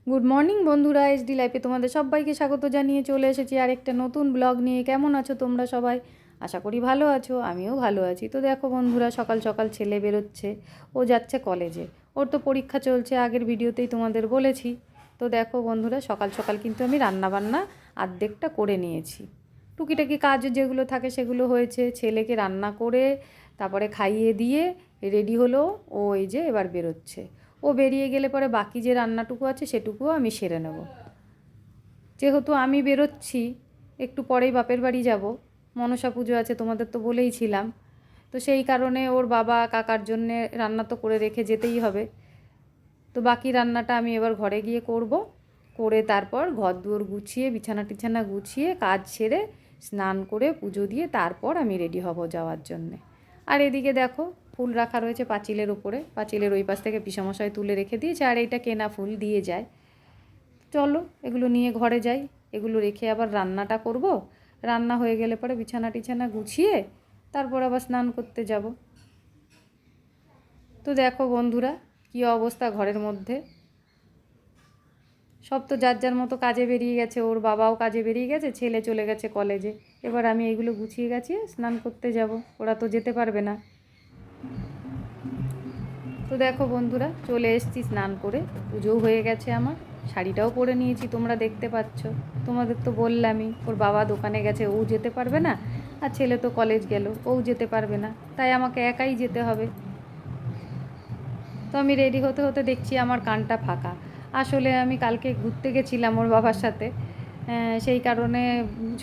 Good morning বন্ধুরা, SD লাইফে তোমাদের সবাইকে স্বাগত জানিয়ে চলে এসেছি আরেকটা নতুন ব্লগ নিয়ে। কেমন আছো তোমরা সবাই? আশা করি ভালো আছো, আমিও ভালো আছি। তো দেখো বন্ধুরা, সকাল সকাল ছেলে বেরোচ্ছে, ও যাচ্ছে কলেজে। ওর তো পরীক্ষা চলছে, আগের ভিডিওতেই তোমাদের বলেছি। তো দেখো বন্ধুরা, সকাল সকাল কিন্তু আমি রান্নাবান্না অর্ধেকটা করে নিয়েছি। টুকিটাকি কাজ যেগুলো থাকে সেগুলো হয়েছে। ছেলেকে রান্না করে তারপরে খাইয়ে দিয়ে রেডি হলো। ও এই যে এবার বেরোচ্ছে। ও বেরিয়ে গেলে পরে বাকি যে রান্নাটুকু আছে সেটুকুও আমি সেরে নেব। যেহেতু আমি বেরোচ্ছি, একটু পরেই বাপের বাড়ি যাব, মনসা পুজো আছে তোমাদের তো বলেইছিলাম। তো সেই কারণে ওর বাবা কাকার জন্যে রান্না তো করে রেখে যেতেই হবে। তো বাকি রান্নাটা আমি এবার ঘরে গিয়ে করব। করে তারপর ঘর দুয়ার গুছিয়ে বিছানা টিছানা গুছিয়ে কাজ সেরে স্নান করে পুজো দিয়ে তারপর আমি রেডি হব যাওয়ার জন্যে। আর এদিকে দেখো, ফুল রাখা রয়েছে পাঁচিলের ওপরে, পাঁচিলের ওই পাশ থেকে পিসামশাই তুলে রেখে দিয়েছে। আর এইটা কেনা ফুল দিয়ে যায়। চলো এগুলো নিয়ে ঘরে যাই, এগুলো রেখে আবার রান্নাটা করব। রান্না হয়ে গেলে পরে বিছানা টিছানা গুছিয়ে তারপর আবার স্নান করতে যাব। তো দেখো বন্ধুরা, কী অবস্থা ঘরের মধ্যে। সব তো যার যার মতো কাজে বেরিয়ে গেছে, ওর বাবাও কাজে বেরিয়ে গেছে, ছেলে চলে গেছে কলেজে। এবার আমি এইগুলো গুছিয়ে গেছি, স্নান করতে যাব। ওরা তো যেতে পারবে না। তো দেখো বন্ধুরা, চলে এসেছি স্নান করে, পুজোও হয়ে গেছে আমার। শাড়িটাও পরে নিয়েছি, তোমরা দেখতে পাচ্ছ। তোমাদের তো বললামই, ওর বাবা দোকানে গেছে, ও যেতে পারবে না। আর ছেলে তো কলেজ গেল, ও যেতে পারবে না, তাই আমাকে একাই যেতে হবে। তো আমি রেডি হতে হতে দেখছি আমার কানটা ফাঁকা। আসলে আমি কালকে ঘুরতে গেছিলাম ওর বাবার সাথে, সেই কারণে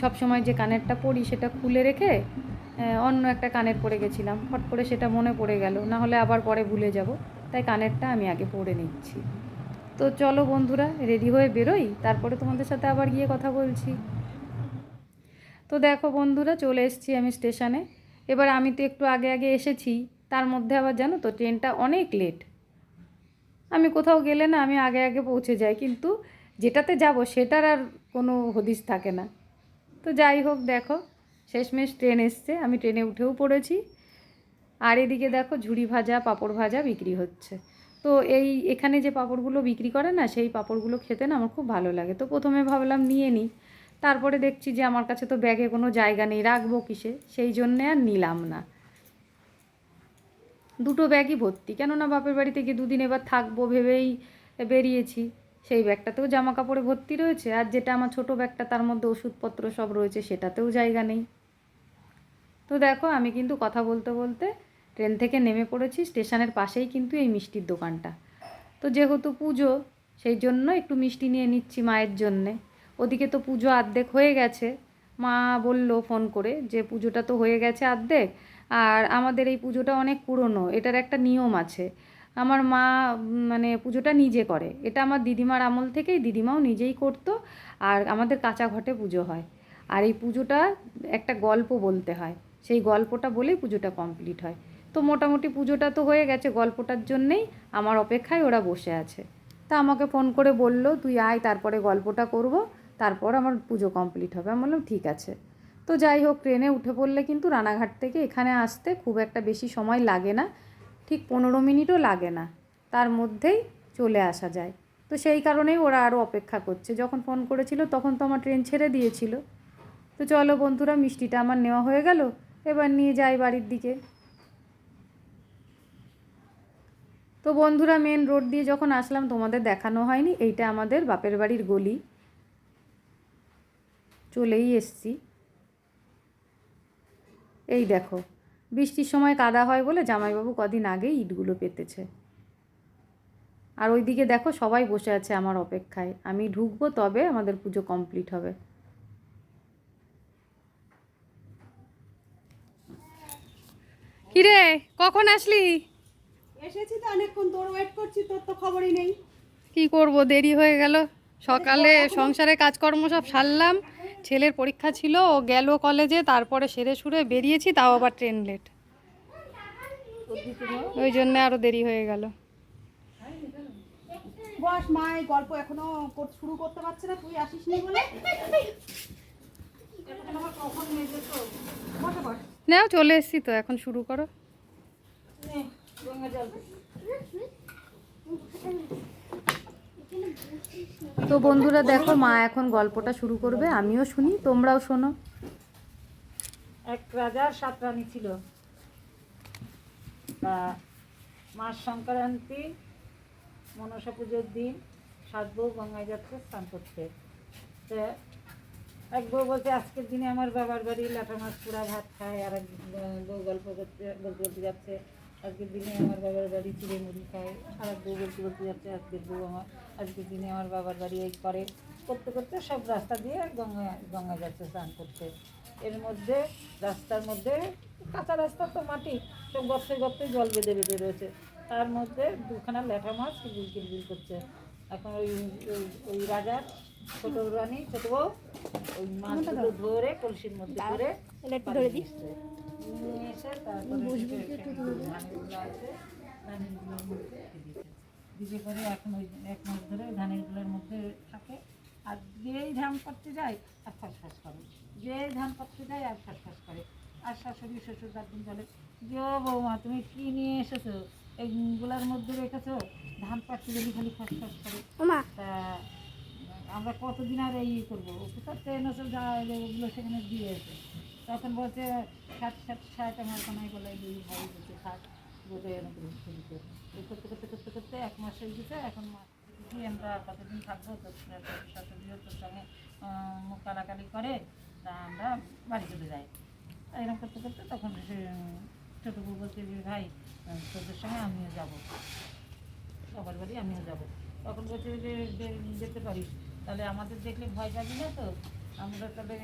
সব সময় যে কানেরটা পরি সেটা খুলে রেখে অন্য একটা কানের পরে গেছিলাম। ফট করে সেটা মনে পড়ে গেল, না হলে আবার পরে ভুলে যাব। তাই কানেরটা আমি আগে পরে নিচ্ছি। তো চলো বন্ধুরা, রেডি হয়ে বেরোই, তারপরে তোমাদের সাথে আবার গিয়ে কথা বলছি। তো দেখো বন্ধুরা, চলে এসেছি আমি স্টেশনে। এবার আমি তো একটু আগে আগে এসেছি, তার মধ্যে আবার জানো তো ট্রেনটা অনেক লেট। আমি কোথাও গেলে না, আমি আগে আগে পৌঁছে যাই, কিন্তু যেটাতে যাব সেটার আর কোনো হদিশ থাকে না। তো যাই হোক, দেখো শেষমেশ ট্রেন এসছে, আমি ট্রেনে উঠেও পড়েছি। আর এদিকে দেখো ঝুড়ি ভাজা পাঁপড় ভাজা বিক্রি হচ্ছে। তো এখানে যে পাঁপড়গুলো বিক্রি করে না, সেই পাঁপড়গুলো খেতে না আমার খুব ভালো লাগে। তো প্রথমে ভাবলাম নিয়ে নিই, তারপরে দেখছি যে আমার কাছে তো ব্যাগে কোনো জায়গা নেই, রাখবো কিসে, সেই জন্যে আর নিলাম না। দুটো ব্যাগই ভর্তি, কেননা বাপের বাড়িতে গিয়ে দুদিন এবার থাকবো ভেবেই বেরিয়েছি। সেই ব্যাগটাতেও জামা কাপড়ে ভর্তি রয়েছে, আর যেটা আমার ছোটো ব্যাগটা তার মধ্যে ওষুধপত্র সব রয়েছে, সেটাতেও জায়গা নেই। তো দেখো আমি কিন্তু কথা বলতে বলতে ট্রেন থেকে নেমে পড়েছি। স্টেশনের পাশেই কিন্তু এই মিষ্টির দোকানটা। তো যেহেতু পুজো, সেই জন্য একটু মিষ্টি নিয়ে নিচ্ছি মায়ের জন্যে। ওদিকে তো পুজো অর্ধেক হয়ে গেছে। মা বলল ফোন করে যে পুজোটা তো হয়ে গেছে অর্ধেক, আর আমাদের এই পুজোটা অনেক পুরনো, এটার একটা নিয়ম আছে। আমার মা মানে পুজোটা নিজে করে, এটা আমার দিদিমার আমল থেকেই, দিদিমাও নিজেই করতো। আর আমাদের কাঁচা ঘটে পুজো হয়। আর এই পুজোটা একটা গল্প বলতে হয়, সেই গল্পটা বলেই পুজোটা কমপ্লিট হয়। তো মোটামুটি পুজোটা তো হয়ে গেছে, গল্পটার জন্যেই আমার অপেক্ষায় ওরা বসে আছে। তা আমাকে ফোন করে বলল তুই আয়, তারপরে গল্পটা করব, তারপর আমার পুজো কমপ্লিট হবে। আমি বললাম ঠিক আছে। তো যাই হোক, ট্রেনে উঠে পড়লে কিন্তু রানাঘাট থেকে এখানে আসতে খুব একটা বেশি সময় লাগে না, ঠিক 15 মিনিটও লাগে না, তার মধ্যেই চলে আসা যায়। তো সেই কারণেই ওরা আরও অপেক্ষা করছে। যখন ফোন করেছিল তখন তো আমার ট্রেন ছেড়ে দিয়েছিল। তো চলো বন্ধুরা, মিষ্টিটা আমার নেওয়া হয়ে গেল, এবার নিয়ে যাই বাড়ির দিকে। তো বন্ধুরা, মেন রোড দিয়ে যখন আসলাম তোমাদের দেখানো হয়নি, এইটা আমাদের বাপের বাড়ির গলি। চলেই এসছি। এই দেখো, বৃষ্টির সময় কাদা হয় বলে জামাইবাবু কদিন আগেই ইটগুলো পেতেছে। আর ওইদিকে দেখো সবাই বসে আছে আমার অপেক্ষায়, আমি ঢুকবো তবে আমাদের পুজো কমপ্লিট হবে। কিরে, কখন আসলি? এসেছি তো অনেকক্ষণ, তোর ওয়েট করছি, তোর তো খবরই নেই। কি করব, দেরি হয়ে গেল। সকালে সংসারে কাজকর্ম সব সারলাম, ছেলের পরীক্ষা ছিল, ও গেল কলেজে, তারপরে সেরে সুরে বেরিয়েছি, তাও আবার ট্রেন লেট, ওই জন্য আরও দেরি হয়ে গেল। বস, মা এই গল্প এখনো শুরু করতে পারছে না, তুই আসিস নি বলে। নাও চলে এসছি তো, এখন শুরু করো। তো বন্ধুরা দেখো, মা এখন গল্পটা শুরু করবে, আমিও শুনি, তোমরাও শোনো। এক রাজার 7 রানী ছিল। তা মাস সংক্রান্তি মনসা পুজোর দিন 7 বউ গঙ্গায় যাচ্ছে স্নান করতে। তো এক বউ বলছে আজকের দিনে আমার বাবার বাড়ি লাটা মাছ পোড়া ভাত খায়, আর এক বউ গল্প করতে বলতে বলতে যাচ্ছে আজকের দিনে আমার বাবার বাড়ি চিড়ে মুড়ি খায়, আর এক বউ বলতে বলতে যাচ্ছে আজকের দিনে আমার বাবার বাড়ি এই করে। করতে করতে সব রাস্তা দিয়ে গঙ্গায় যাচ্ছে স্নান করতে। এর মধ্যে রাস্তার মধ্যে কাঁচা রাস্তা তো মাটি, সব গর্তে গর্তে জল বেঁধে বেঁধে রয়েছে, তার মধ্যে দুখানা ল্যাঠা মাছ কিলবিল কিলবিল করছে। এখন ওই রাজার ছোট রানী ছোট বউ ওই মাছগুলো ধরে কলসির মধ্যে করে ধরে দিচ্ছে, নিয়ে এসে তারপরে ধানের গুলোর মধ্যে দিতে করে। এখন ওই 1 মাস ধরে ধানের গুলোর মধ্যে থাকে, আর যেই ধান করতে যায় আর ফসফস করে, যেই ধান করতে যায় আর ফসফস করে। আর শাশুড়ি শ্বশুর একদিন বলে যে ও বৌমা তুমি কি নিয়ে এসেছো, এইগুলার মধ্যে রেখেছো, ধান পাচ্ছি গেলে খালি ফসফস করে। তা আমরা কতদিন আর এই করবো, কোথাও ট্রেন এসে যা ওগুলো সেখানে দিয়ে এসে। তখন বলছে 60 আমার কোনায় বলে দুই ভাই বলছে থাক বলে এরকম দিতে করতে করতে করতে করতে 1 মাস হয়ে গেছে। এখন কি আমরা কতদিন থাকবো, তোর শাশুড়িও তোর সঙ্গে মুখ কালাকালি করে, তা আমরা বাড়ি চলে যাই। এরকম করতে করতে তখন সে ছোটো বউ বলছে যে ভাই তোদের সঙ্গে আমিও যাবো, সবার বাড়ি আমিও যাবো। তখন বলছে যে যেতে পারিস, তাহলে আমাদের দেখলে ভয় পাবি না তো, আমরা তাহলে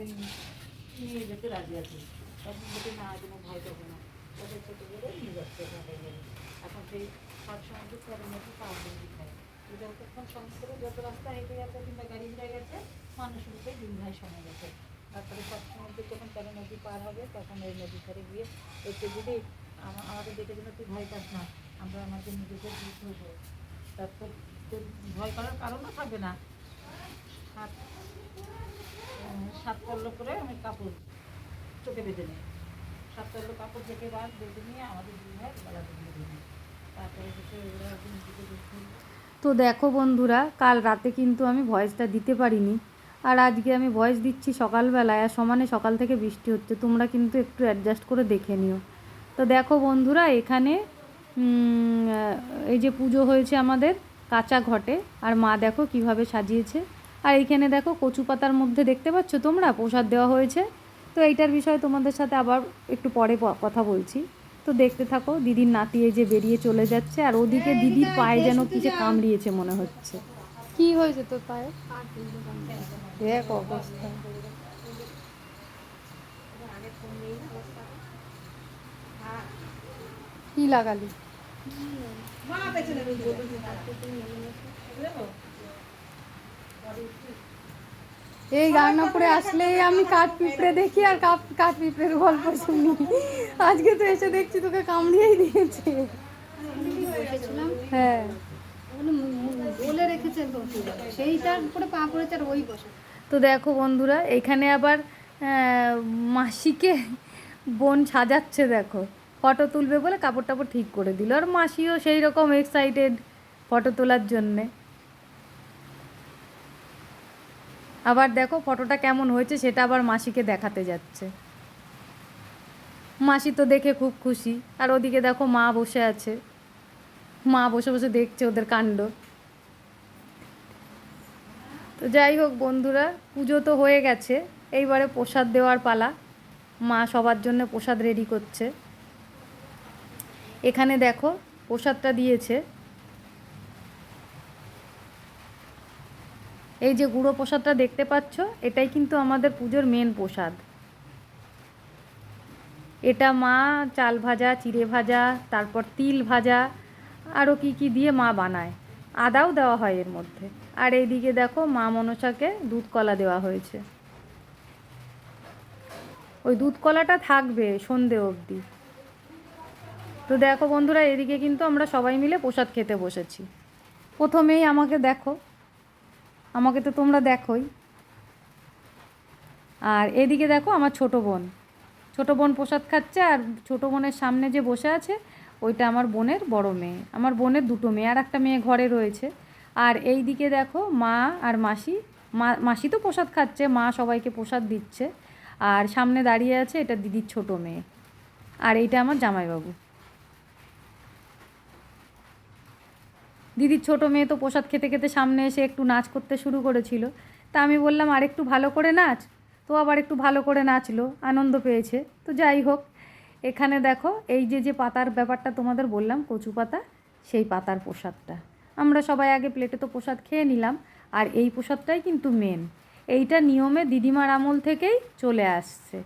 নিয়ে যেতে রাজি আছি। তখন বলছে না কোনো ভয় পাবো না, ওদের ছোটো বলে নিয়ে যাচ্ছে ওখানে গেলে। এখন সেই সব সমুদ্র চরের মধ্যে পাওয়া খায়, যতক্ষণ সমুদ্রে যত রাস্তা হেঁটে গেছে কিংবা গাড়ি ঘুরে গেছে মানুষ রূপে 2 ভাই সময় গেছে। তারপরে সব সমুদ্রে যখন তেরো নদী পার হবে তখন ওই নদী ধারে গিয়ে বলছে দিদি আমাদের দেখে যেন তুই ভয় পাস না, আমরা আমাদের নিজেদের দুধ হবো, তারপর তোর ভয় করার কারণও থাকবে না। 7 পল্ল করে আমি কাপড় চোখে বেঁধে নিই, 7 পল্ল কাপড় থেকে বেঁধে নিয়ে আমাদের 2 ভাই গলাতে বেঁধে নিই। তারপরে হচ্ছে ওরা নিজেকে তো দেখো বন্ধুরা, কাল রাতে কিন্তু আমি ভয়েসটা দিতে পারিনি, আর আজকে আমি ভয়েস দিচ্ছি সকালবেলায়, আর সমানে সকাল থেকে বৃষ্টি হচ্ছে, তোমরা কিন্তু একটু অ্যাডজাস্ট করে দেখে নিও। তো দেখো বন্ধুরা, এখানে এই যে পুজো হয়েছে আমাদের কাঁচা ঘটে, আর মা দেখো কিভাবে সাজিয়েছে, আর এইখানে দেখো কচু পাতার মধ্যে দেখতে পাচ্ছ তোমরা প্রসাদ দেওয়া হয়েছে। তো এইটার বিষয়ে তোমাদের সাথে আবার একটু পরে কথা বলছি। তো দেখতে থাকো, দিদির নাতি এই যে বেরিয়ে চলে যাচ্ছে, আর ওদিকে দিদির পায়ে যেন কিছু কামড়িয়েছে মনে হচ্ছে। কি হয়েছে তোর পায়ে? দেখ অবস্থা। কি লাগালি? এই গাংনাপুরে আসলেই আমি কাঠ পিঁপড়ে দেখি আর কাঠ পিঁপড়ের গল্প শুনি। আজকে তো এসে দেখছি তোকে কামড়িয়েই দিয়েছে। হ্যাঁ, বলে রেখেছে সেইটার উপরে পা পড়েছে আর ওই বসে। তো দেখো বন্ধুরা, এখানে আবার মাসিকে বোন সাজাচ্ছে, দেখো ফটো তুলবে বলে কাপড় টাপড় ঠিক করে দিল, আর মাসিও সেই রকম এক্সাইটেড ফটো তোলার জন্যে। আবার দেখো ফটোটা কেমন হয়েছে সেটা আবার মাসিকে দেখাতে যাচ্ছে। মাসি তো দেখে খুব খুশি, আর ওদিকে দেখো মা বসে আছে, মা বসে বসে দেখছে ওদের কাণ্ড। তো যাই হোক বন্ধুরা, পুজো তো হয়ে গেছে, এইবারে প্রসাদ দেওয়ার পালা। মা সবার জন্য প্রসাদ রেডি করছে। এখানে দেখো প্রসাদটা দিয়েছে, এই যে গুঁড়ো প্রসাদটা দেখতে পাচ্ছ, এটাই কিন্তু আমাদের পুজোর মেন প্রসাদ। এটা মা চাল ভাজা, চিড়ে ভাজা, তারপর তিল ভাজা, আরও কি কি দিয়ে মা বানায়, আদাও দেওয়া হয় এর মধ্যে। আর এইদিকে দেখো মা মনসাকে দুধ কলা দেওয়া হয়েছে, ওই দুধ কলাটা থাকবে সন্ধে অবধি। তো দেখো বন্ধুরা, এদিকে কিন্তু আমরা সবাই মিলে প্রসাদ খেতে বসেছি। প্রথমেই আমাকে দেখো, আমাকে তো তোমরা দেখোই, আর এদিকে দেখো আমার ছোট বোন, ছোটো বোন প্রসাদ খাচ্ছে, আর ছোটো বোনের সামনে যে বসে আছে ওইটা আমার বোনের বড় মেয়ে। আমার বোনের দুটো মেয়ে, আর একটা মেয়ে ঘরে রয়েছে। আর এই দিকে দেখো মা আর মাসি, মাসি তো প্রসাদ খাচ্ছে, মা সবাইকে প্রসাদ দিচ্ছে। আর সামনে দাঁড়িয়ে আছে এটা দিদির ছোট মেয়ে, আর এইটা আমার জামাইবাবু। দিদির ছোট মেয়ে তো প্রসাদ খেতে খেতে সামনে এসে একটু নাচ করতে শুরু করেছিল। তা আমি বললাম আর একটু ভালো করে নাচ, তো আবার একটু ভালো করে নাচলো, আনন্দ পেয়েছে। তো যাই হোক, এখানে দেখো এই যে পাতার ব্যাপারটা তোমাদের বললাম, কচু পাতা, সেই পাতার প্রসাদটা আমরা সবাই আগে প্লেটে তো প্রসাদ খেয়ে নিলাম। আর এই প্রসাদটাই কিন্তু মেন, এইটা নিয়মে দিদিমার আমল থেকেই চলে আসছে।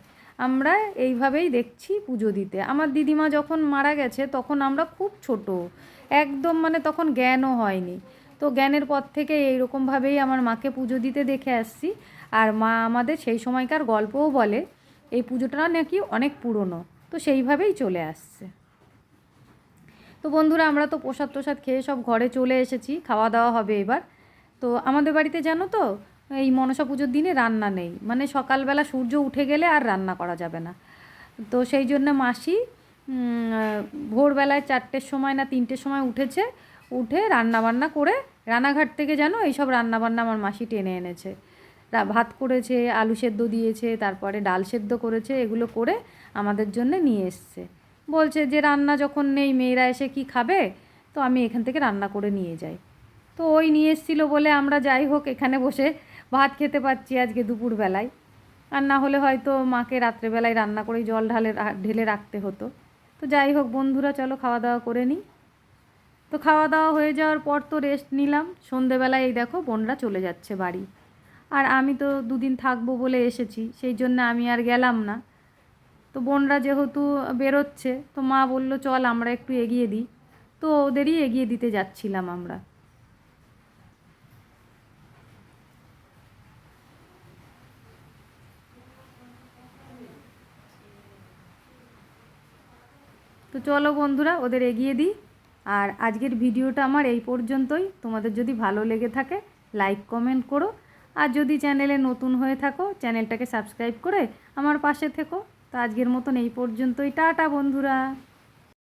আমরা এইভাবেই দেখছি পুজো দিতে। আমার দিদিমা যখন মারা গেছে তখন আমরা খুব ছোট, একদম মানে তখন জ্ঞানও হয়নি। তো জ্ঞানের পর থেকে এইরকমভাবেই আমার মাকে পুজো দিতে দেখে আসছি। আর মা আমাদের সেই সময়কার গল্পও বলে, এই পুজোটা নাকি অনেক পুরনো, তো সেইভাবেই চলে আসছে। তো বন্ধুরা, আমরা তো প্রসাদ টোসাদ খেয়ে সব ঘরে চলে এসেছি, খাওয়া দাওয়া হবে এবার। তো আমাদের বাড়িতে জানো তো এই মনসা পুজোর দিনে রান্না নেই, মানে সকালবেলা সূর্য উঠে গেলে আর রান্না করা যাবে না। তো সেই জন্য মাসি ভোরবেলায় 4টের সময় না 3টের সময় উঠেছে, উঠে রান্নাবান্না করে রানাঘাট থেকে যেন এইসব রান্নাবান্না আমার মাসি টেনে এনেছে। ভাত করেছে, আলু সেদ্ধ দিয়েছে, তারপরে ডাল সেদ্ধ করেছে, এগুলো করে আমাদের জন্য নিয়ে এসছে। বলছে যে রান্না যখন নেই মেয়েরা এসে কি খাবে, তো আমি এখান থেকে রান্না করে নিয়ে যাই। তো ওই নিয়ে এসেছিলো বলে আমরা যাই হোক এখানে বসে ভাত খেতে পাচ্ছি আজকে দুপুরবেলায়। আর না হলে হয়তো মাকে রাত্রেবেলায় রান্না করেই জল ঢেলে রাখতে হতো। তো যাই হোক বন্ধুরা, চলো খাওয়া দাওয়া করে নিই। তো খাওয়া দাওয়া হয়ে যাওয়ার পর তো রেস্ট নিলাম। সন্ধেবেলায় এই দেখো বোনরা চলে যাচ্ছে বাড়ি, আর আমি তো দুদিন থাকবো বলে এসেছি, সেই জন্য আমি আর গেলাম না। তো বোনরা যেহেতু বেরোচ্ছে, তো মা বলল চল আমরা একটু এগিয়ে দিই, তো ওদেরই এগিয়ে দিতে যাচ্ছিলাম আমরা। তো চলো বন্ধুরা, ওদের এগিয়ে দিই। আর আজকের ভিডিওটা আমার এই পর্যন্তই। তোমাদের যদি ভালো লেগে থাকে লাইক কমেন্ট করো, আর যদি চ্যানেলে নতুন হয়ে থাকো চ্যানেলটাকে সাবস্ক্রাইব করে আমার পাশে থেকো। তো আজকের মতন এই পর্যন্তই, টাটা বন্ধুরা।